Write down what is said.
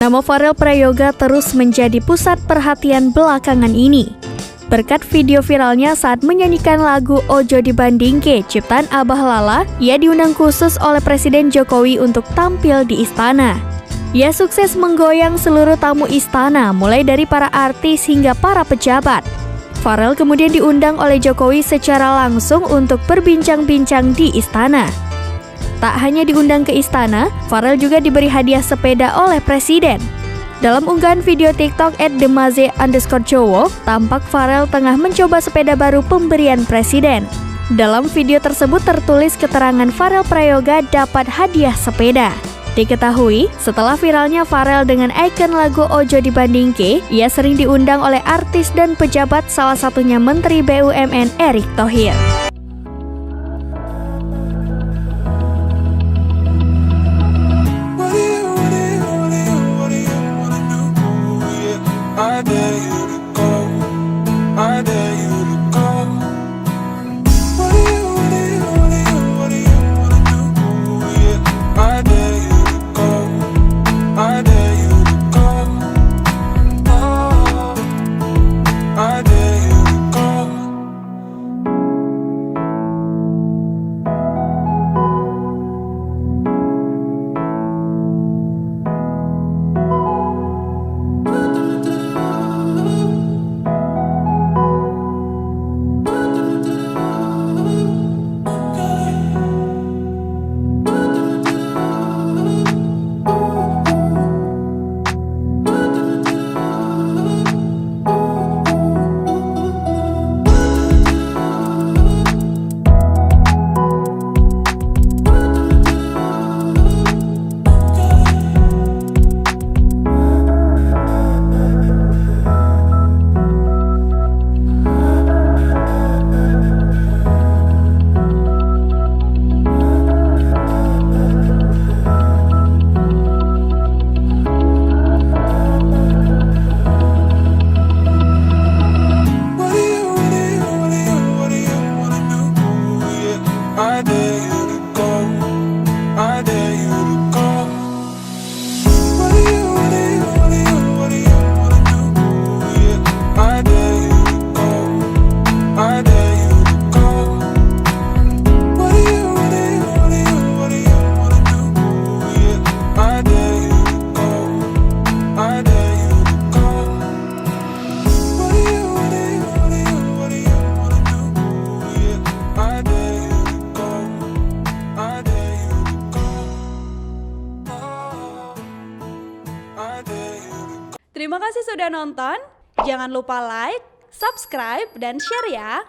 Nama Pharrell Prayoga terus menjadi pusat perhatian belakangan ini. Berkat video viralnya saat menyanyikan lagu Ojo Dibandingke ciptaan Abah Lala, ia diundang khusus oleh Presiden Jokowi untuk tampil di istana. Ia sukses menggoyang seluruh tamu istana, mulai dari para artis hingga para pejabat. Pharrell kemudian diundang oleh Jokowi secara langsung untuk berbincang-bincang di istana. Tak hanya diundang ke istana, Pharrell juga diberi hadiah sepeda oleh Presiden. Dalam unggahan video TikTok @demaze_Jowo, tampak Pharrell tengah mencoba sepeda baru pemberian Presiden. Dalam video tersebut tertulis keterangan Pharrell Prayoga dapat hadiah sepeda. Diketahui, setelah viralnya Pharrell dengan ikon lagu Ojo Dibandingke, ia sering diundang oleh artis dan pejabat, salah satunya Menteri BUMN Erick Thohir. Terima kasih sudah nonton. Jangan lupa like, subscribe, dan share ya.